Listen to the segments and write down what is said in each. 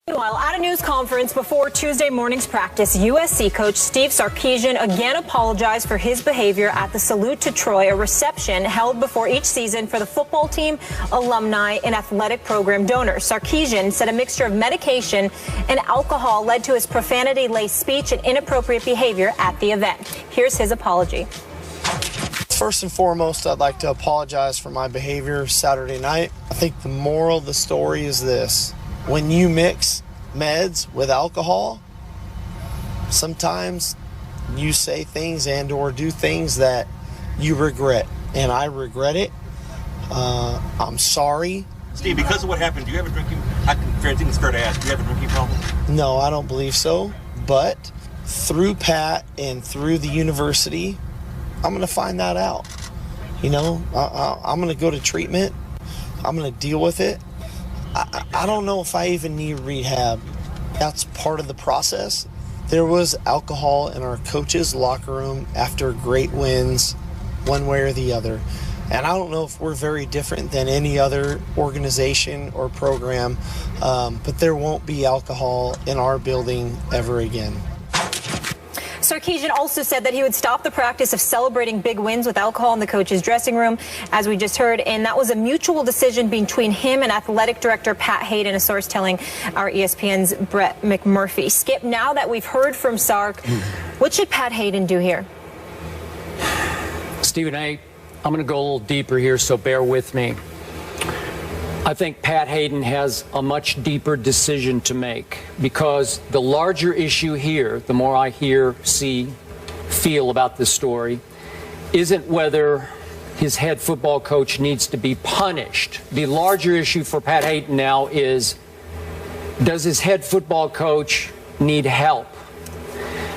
Meanwhile, at a news conference before Tuesday morning's practice, USC coach Steve Sarkisian again apologized for his behavior at the Salute to Troy, a reception held before each season for the football team, alumni, and athletic program donors. Sarkisian said a mixture of medication and alcohol led to his profanity-laced speech and inappropriate behavior at the event. Here's his apology. First and foremost, I'd like to apologize for my behavior Saturday night. I think the moral of the story is this. When you mix meds with alcohol, sometimes you say things and or do things that you regret. And I regret it. I'm sorry. Steve, because of what happened, do you have a drinking, I think it's fair to ask, do you have a drinking problem? No, I don't believe so. But through Pat and through the university, I'm going to find that out. You know, I'm going to go to treatment. I'm going to deal with it. I don't know if I even need rehab. That's part of the process. There was alcohol in our coaches' locker room after great wins, one way or the other. And I don't know if we're very different than any other organization or program, but there won't be alcohol in our building ever again. Sarkisian also said that he would stop the practice of celebrating big wins with alcohol in the coach's dressing room, as we just heard, and that was a mutual decision between him and athletic director Pat Haden, a source telling our ESPN's Brett McMurphy. Skip, now that we've heard from Sark, what should Pat Haden do here? Stephen A., I'm going to go a little deeper here, so bear with me. I think Pat Haden has a much deeper decision to make, because the larger issue here, the more I hear, see, feel about this story, isn't whether his head football coach needs to be punished. The larger issue for Pat Haden now is, does his head football coach need help?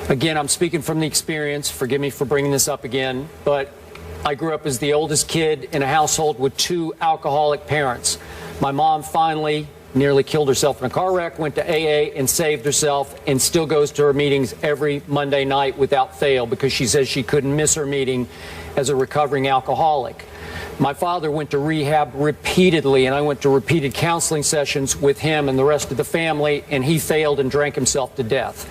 Again, I'm speaking from the experience. Forgive me for bringing this up again, but I grew up as the oldest kid in a household with two alcoholic parents. My mom finally nearly killed herself in a car wreck, went to AA and saved herself, and still goes to her meetings every Monday night without fail because she says she couldn't miss her meeting as a recovering alcoholic. My father went to rehab repeatedly, and I went to repeated counseling sessions with him and the rest of the family, and he failed and drank himself to death.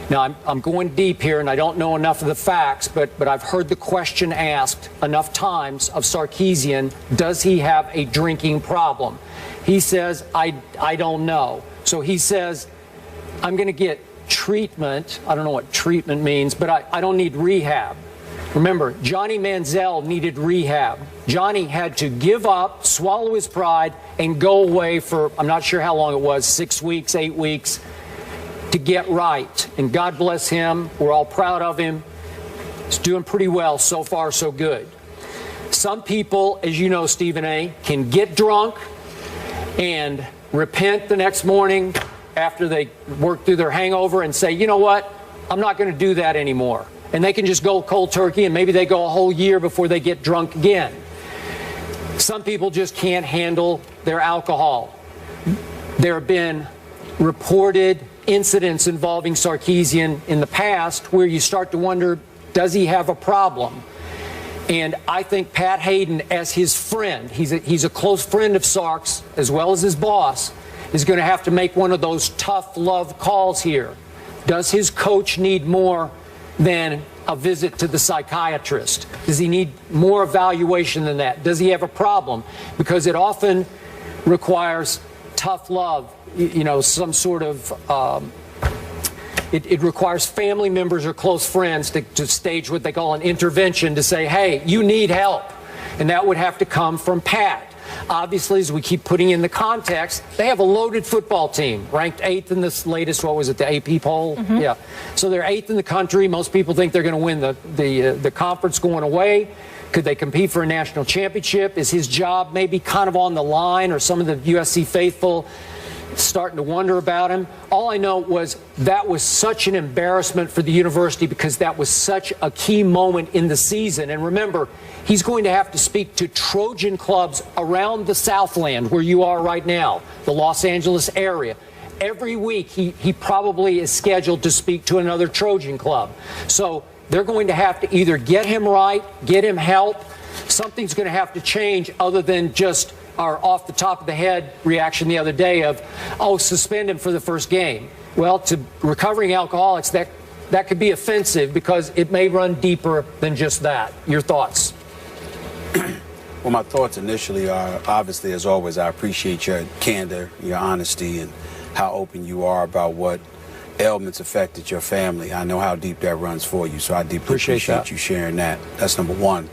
Now, I'm going deep here, and I don't know enough of the facts, but I've heard the question asked enough times of Sarkisian, does he have a drinking problem? He says, I don't know. So he says, I'm going to get treatment. I don't know what treatment means, but I don't need rehab. Remember, Johnny Manziel needed rehab. Johnny had to give up, swallow his pride, and go away for, I'm not sure how long it was, 6 weeks, 8 weeks, to get right. And God bless him. We're all proud of him. He's doing pretty well. So far, so good. Some people, as you know, Stephen A., can get drunk and repent the next morning after they work through their hangover and say, you know what, I'm not going to do that anymore. And they can just go cold turkey, and maybe they go a whole year before they get drunk again. Some people just can't handle their alcohol. There have been reported incidents involving Sarkisian in the past where you start to wonder, does he have a problem? And I think Pat Haden, as his friend, he's a close friend of Sark's as well as his boss, is going to have to make one of those tough love calls here. Does his coach need more than a visit to the psychiatrist? Does he need more evaluation than that? Does he have a problem? Because it often requires tough love, you know, some sort of, it requires family members or close friends to stage what they call an intervention to say, hey, you need help. And that would have to come from Pat. Obviously, as we keep putting in the context, they have a loaded football team, ranked 8th in this latest, what was it, the AP poll? Mm-hmm. Yeah. So they're 8th in the country. Most people think they're going to win the conference going away. Could they compete for a national championship? Is his job maybe kind of on the line, or some of the USC faithful starting to wonder about him? All I know was that was such an embarrassment for the university because that was such a key moment in the season. And remember, he's going to have to speak to Trojan clubs around the Southland where you are right now, the Los Angeles area. Every week he probably is scheduled to speak to another Trojan club. So they're going to have to either get him right, get him help. Something's going to have to change other than just our off the top of the head reaction the other day of, oh, suspend him for the first game. Well, to recovering alcoholics, that could be offensive because it may run deeper than just that. Your thoughts? Well, my thoughts initially are, obviously, as always, I appreciate your candor, your honesty, and how open you are about what ailments affected your family. I know how deep that runs for you, so I deeply appreciate you sharing that. That's number one.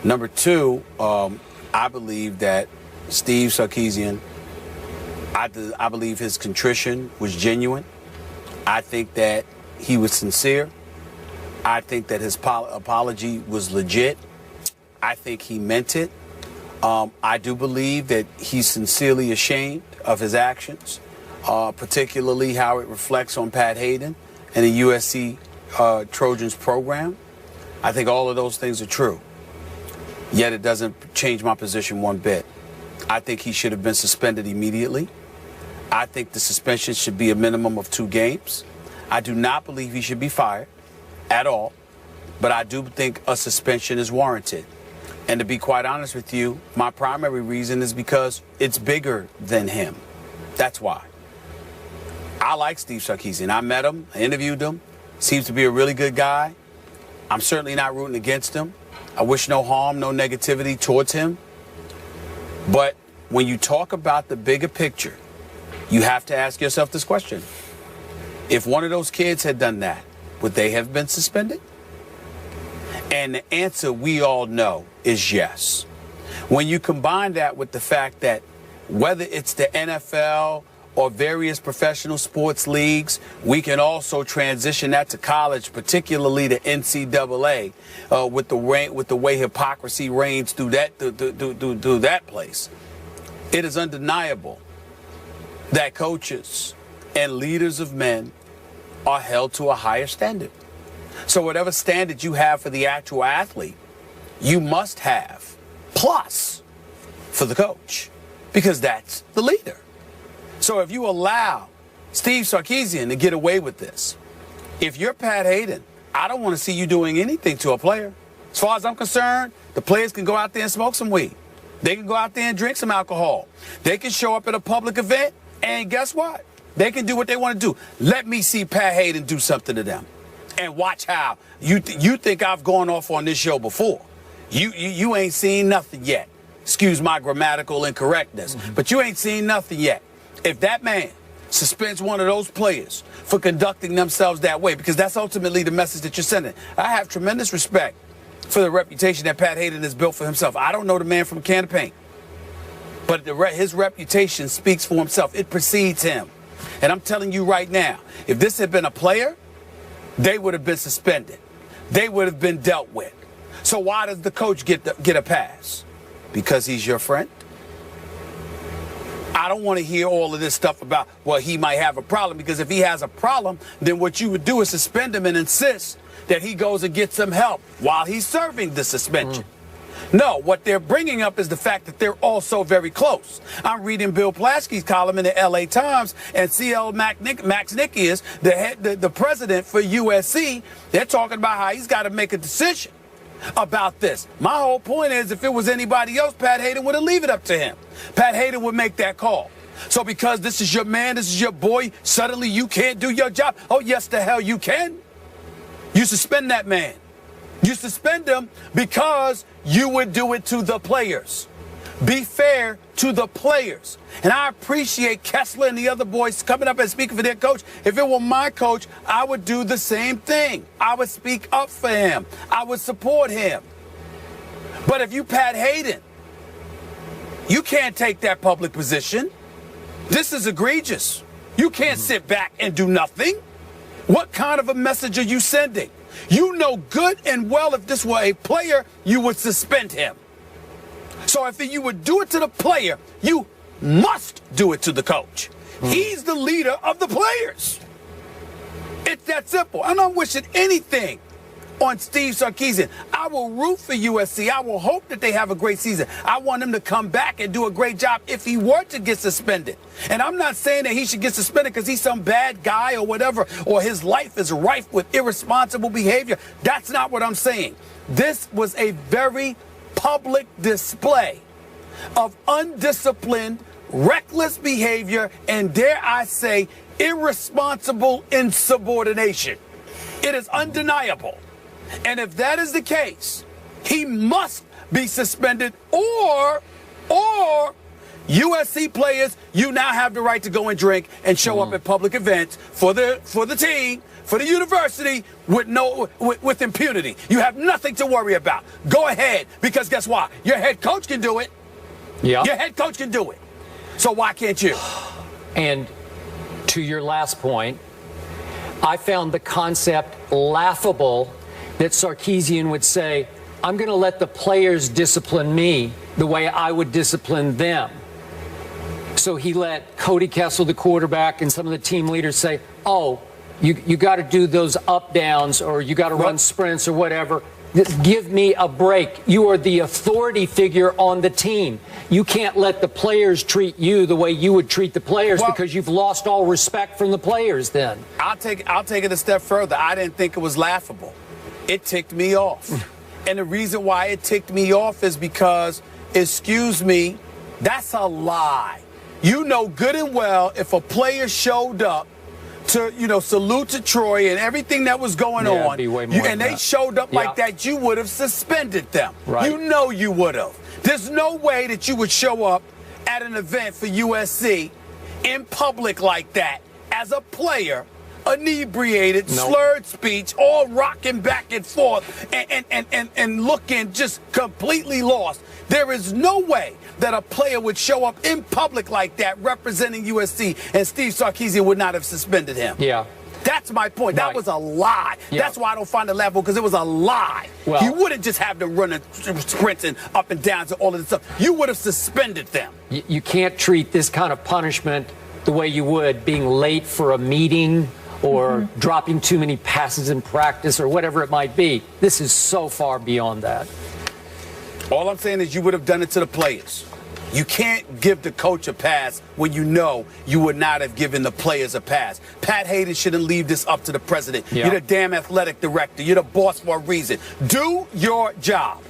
Number two, I believe that Steve Sarkisian, I believe his contrition was genuine. I think that he was sincere. I think that his apology was legit. I think he meant it. I do believe that he's sincerely ashamed of his actions, particularly how it reflects on Pat Haden and the USC Trojans program. I think all of those things are true. Yet it doesn't change my position one bit. I think he should have been suspended immediately. I think the suspension should be a minimum of 2 games. I do not believe he should be fired at all, but I do think a suspension is warranted. And to be quite honest with you, my primary reason is because it's bigger than him. That's why. I like Steve Sarkisian. I met him, I interviewed him. Seems to be a really good guy. I'm certainly not rooting against him. I wish no harm, no negativity towards him. But when you talk about the bigger picture, you have to ask yourself this question. If one of those kids had done that, would they have been suspended? And the answer we all know is yes. When you combine that with the fact that whether it's the NFL or various professional sports leagues, we can also transition that to college, particularly the NCAA, with the way hypocrisy reigns through that place. It is undeniable that coaches and leaders of men are held to a higher standard. So whatever standard you have for the actual athlete, you must have plus for the coach, because that's the leader. So if you allow Steve Sarkisian to get away with this, if you're Pat Haden, I don't want to see you doing anything to a player. As far as I'm concerned, the players can go out there and smoke some weed. They can go out there and drink some alcohol. They can show up at a public event, and guess what? They can do what they want to do. Let me see Pat Haden do something to them. And watch how. You think I've gone off on this show before. You ain't seen nothing yet. Excuse my grammatical incorrectness. But you ain't seen nothing yet. If that man suspends one of those players for conducting themselves that way, because that's ultimately the message that you're sending. I have tremendous respect for the reputation that Pat Haden has built for himself. I don't know the man from a can of paint. But his reputation speaks for himself. It precedes him. And I'm telling you right now, if this had been a player, they would have been suspended. They would have been dealt with. So why does the coach get a pass? Because he's your friend? I don't want to hear all of this stuff about, well, he might have a problem, because if he has a problem, then what you would do is suspend him and insist that he goes and gets some help while he's serving the suspension. No, what they're bringing up is the fact that they're all so very close. I'm reading Bill Plaschke's column in the LA Times, and CL Max Nikias, the president for USC, they're talking about how he's got to make a decision about this. My whole point is, if it was anybody else, Pat Haden would have leave it up to him. Pat Haden would make that call. So because this is your man, this is your boy, suddenly you can't do your job. Oh, yes, the hell you can. You suspend that man. You suspend him because you would do it to the players. Be fair to the players. And I appreciate Kessler and the other boys coming up and speaking for their coach. If it were my coach, I would do the same thing. I would speak up for him. I would support him. But if you Pat Haden, you can't take that public position. This is egregious. You can't sit back and do nothing. What kind of a message are you sending? You know good and well, if this were a player, you would suspend him. So if you would do it to the player, you must do it to the coach. He's the leader of the players. It's that simple. I'm not wishing anything on Steve Sarkisian. I will root for USC. I will hope that they have a great season. I want him to come back and do a great job if he were to get suspended. And I'm not saying that he should get suspended because he's some bad guy or whatever, or his life is rife with irresponsible behavior. That's not what I'm saying. This was a very public display of undisciplined, reckless behavior, and dare I say, irresponsible insubordination. It is undeniable. And if that is the case, he must be suspended, or USC players, you now have the right to go and drink and show up at public events for the team, for the university with impunity. You have nothing to worry about. Go ahead, because guess what? Your head coach can do it. Yeah. Your head coach can do it. So why can't you? And to your last point, I found the concept laughable that Sarkisian would say, I'm going to let the players discipline me the way I would discipline them. So he let Cody Kessel, the quarterback, and some of the team leaders say, oh, you got to do those up downs, or you got to run sprints or whatever. Give me a break. You are the authority figure on the team. You can't let the players treat you the way you would treat the players, because you've lost all respect from the players then. I'll take it a step further. I didn't think it was laughable. It ticked me off. And the reason why it ticked me off is because, excuse me, that's a lie. You know good and well, if a player showed up to, salute to Troy and everything that was going on, and they showed up like that, you would have suspended them. Right. You know you would have. There's no way that you would show up at an event for USC in public like that as a player, inebriated, slurred speech, all rocking back and forth, and looking just completely lost. There is no way that a player would show up in public like that representing USC, and Steve Sarkisian would not have suspended him. Yeah. That's my point. That was a lie. Yeah. That's why I don't find it laughable, because it was a lie. Well, you wouldn't just have them running, sprinting up and down to all of this stuff. You would have suspended them. You can't treat this kind of punishment the way you would being late for a meeting or dropping too many passes in practice or whatever it might be. This is so far beyond that. All I'm saying is you would have done it to the players. You can't give the coach a pass when you know you would not have given the players a pass. Pat Haden shouldn't leave this up to the president. Yeah. You're the damn athletic director. You're the boss for a reason. Do your job.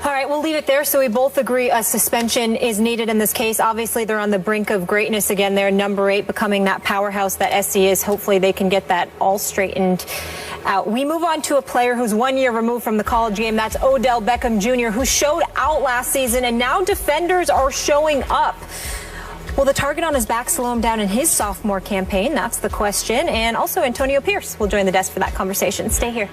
All right, we'll leave it there. So we both agree a suspension is needed in this case. Obviously, they're on the brink of greatness again. They're number 8, becoming that powerhouse that SC is. Hopefully they can get that all straightened out. We move on to a player who's 1 year removed from the college game. That's Odell Beckham Jr., who showed out last season, and now defenders are showing up. Will the target on his back slow him down in his sophomore campaign? That's the question. And also Antonio Pierce will join the desk for that conversation. Stay here.